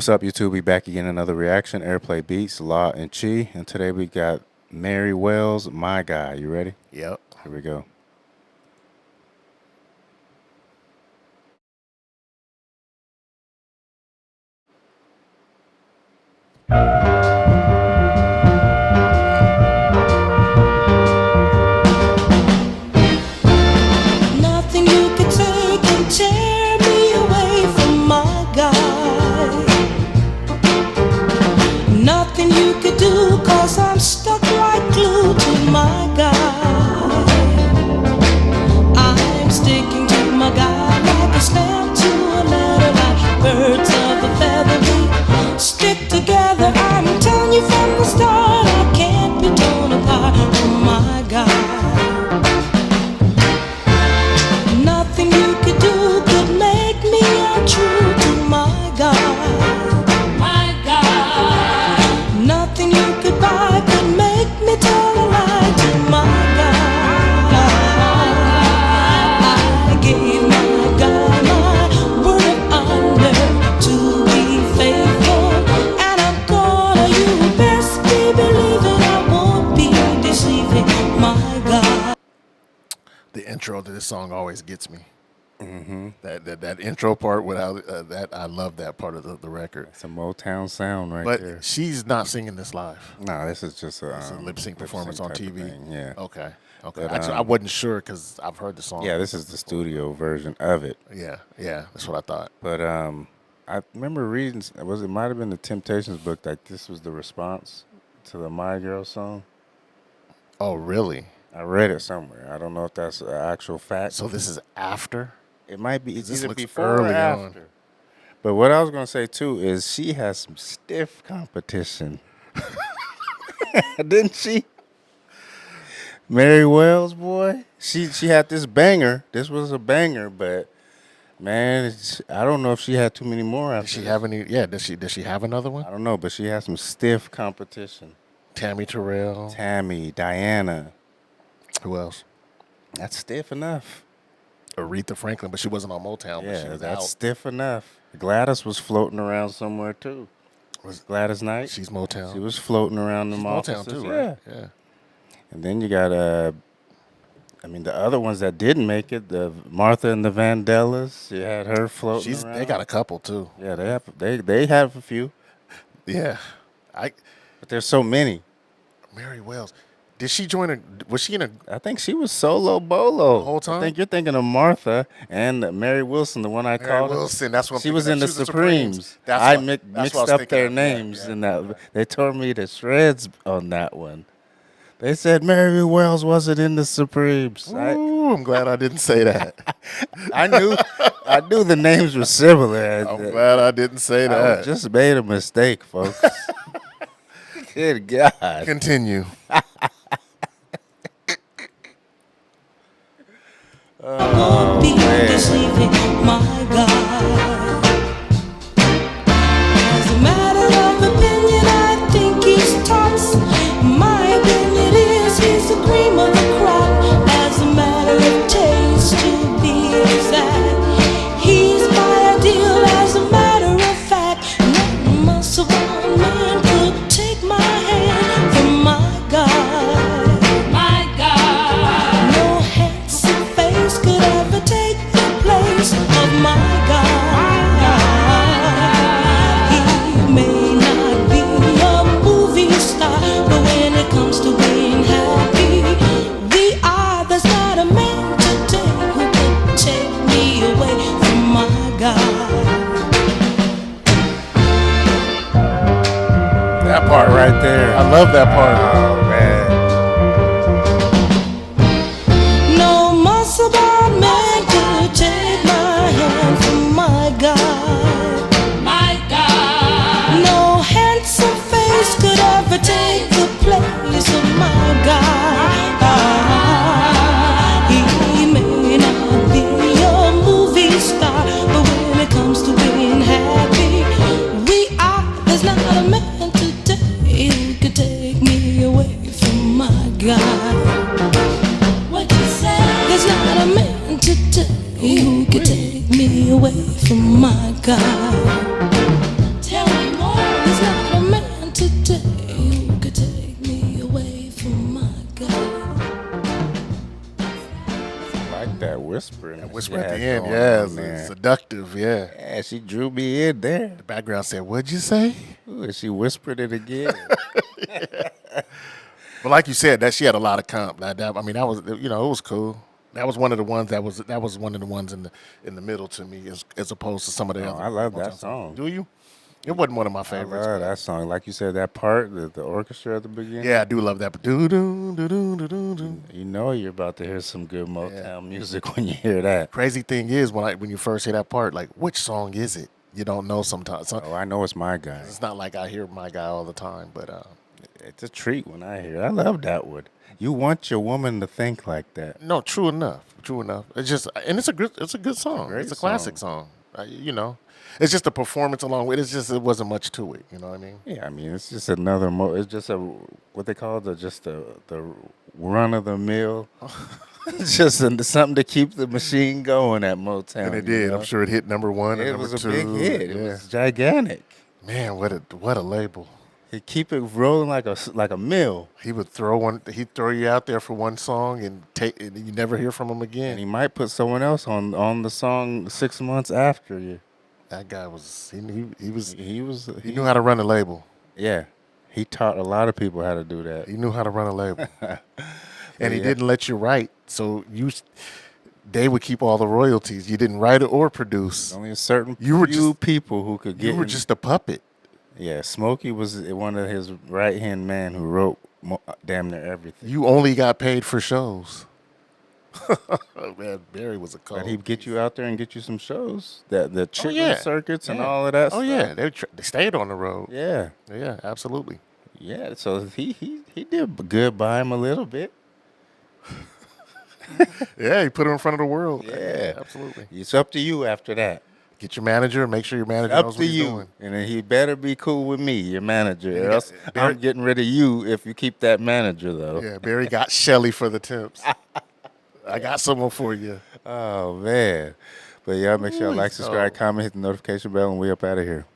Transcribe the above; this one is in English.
What's up, YouTube? We back again. Another reaction. Airplay Beats, Law and Chi. And today we got Mary Wells, My Guy. You ready? Yep. Here we go. Nothing you could take can tear me away from my guy. Nothing you could do, 'cause I'm stuck like glue to my guy. I'm sticking to my guy like a stamp to a letter, like birds of a feather. We stick together. I'm telling you from the start, I can't be torn apart from my guy. Nothing you could do could make me untrue to my God. My God. Nothing you could buy could make me tell a lie to my God. I gave my God my word of honor to be faithful, and I'm gonna, you best be believing I won't be deceiving my God. The intro to this song always gets me. That intro part without that, I love that part of the record. It's a Motown sound right But there. she's not singing this live. No, this is just a, It's a lip sync performance on type of TV. thing, yeah. Okay. But, Actually, I wasn't sure because I've heard the song. Yeah, this is the studio version of it. Yeah, that's what I thought. But I remember reading, it might have been the Temptations book, that this was the response to the My Girl song. Oh, really? I read it somewhere. I don't know if that's an actual fact. So this is after? It might be. It's This either looks before or early after. on. But what I was gonna say too is she has some stiff competition, didn't she? Mary Wells, boy, she had this banger. This was a banger, but man, I don't know if she had too many more after. Does she this. have any? Yeah, does she have another one? I don't know, but she has some stiff competition. Tammy Terrell. Tammy, Diana, Who else? that's stiff enough. Aretha Franklin, but she wasn't on Motown. But she Yeah, was that's out. stiff enough. Gladys was floating around somewhere too. Was Gladys Knight? She's Motown. She was floating around them She's offices. Motown too, Yeah. right? Yeah. And then you got the other ones that didn't make it, the Martha and the Vandellas. You had her floating around. They got a couple too. Yeah, they have a few, Yeah. but there's so many. Mary Wells. Did she join a? Was she in a? I think she was solo bolo The whole time? I think you're thinking of Martha and Mary Wilson, the one I Mary called. Wilson. That's what She was in the Supremes. That's I what- that's mixed what I was up thinking their of. names, Yeah. and that they tore me to shreds on that one. They said Mary Wells wasn't in the Supremes. Ooh, I'm glad I didn't say that. I knew the names were similar. I'm glad I didn't say I that. just made a mistake, folks. Good God. Continue. I won't be deceiving my God. As a matter of opinion, I think he's tops. My opinion is he's the cream of the crop. As a matter of taste, to be exact, he's my ideal. As a matter of fact, no muscle bound man could take my hand from my God. My God. No handsome face could ever take the place of my God. He may not be a movie star, but when it comes to being happy, there's not a man today who can take me away from my God. That part right there. I love that part. Oh, man. No muscle bound man could take my hand from my God. My God. No handsome face could ever take the place of my God. He may not be a movie star, but when it comes to being happy, there's not a man today who could take me away from my God. What you say? There's not a man today who could take me away from my God. Tell me whispering. That that she whisper at the had end, going yeah, on there. seductive, yeah. Yeah, she drew me in there. The background said, "What'd you say?" Ooh, and she whispered it again. But like you said, that she had a lot of comp. I mean, that was it was cool. That was one of the ones that was one of the ones in the middle to me, as opposed to some of the Oh, other I love that Motown songs. song. Do you? It wasn't one of my I favorites, love but that song. Like you said, that part, the orchestra at the beginning. yeah, I do love that. But do do do do do do do. You know you're about to hear some good Yeah. Motown music when you hear that. Crazy thing is when you first hear that part, like which song is it? You don't know sometimes. Oh, I know it's my guy. It's not like I hear my guy all the time, but It's a treat when I hear it. I love that one. You want your woman to think like that. no, true enough. True enough. It's just, and it's a good song. great It's a classic song. It's just a performance along with. It wasn't much to it. You know what I mean? Yeah, I mean, it's just another. It's just what they call the run of the mill. It's just something to keep the machine going at Motown. And it you did. know? I'm sure it hit number one. And It number was a two. big hit. It Yeah. was gigantic. Man, what a label. He keep it rolling like a mill, He would he'd throw you out there for one song and you never hear from him again. and he might put someone else on the song 6 months after you. That guy was he He knew how to run a label. Yeah, he taught a lot of people how to do that. He knew how to run a label. And he Yeah. didn't let you write, so they would keep all the royalties. You didn't write it or produce. Only a certain You were few just- people who could get. You were just a puppet. Yeah, Smokey was one of his right hand man who wrote damn near everything. You only got paid for shows. Man, Barry was a cold. But he'd get you out there and get you some shows, the chitlin yeah. circuits and Yeah. all of that. Oh stuff. yeah, they stayed on the road. Yeah, Yeah, absolutely. yeah. So he did good by him a little bit. Yeah, he put it in front of the world. Yeah. Absolutely. It's up to you after that. Get your manager. Make sure your manager Up knows to what he's you, doing. and then he better be cool with me, your manager, Yeah, or else Barry- I'm getting rid of you if you keep that manager though. Yeah, Barry got Shelly for the temps. I got someone for you. Oh man. But y'all make sure y'all like, subscribe, comment, hit the notification bell, and we up out of here.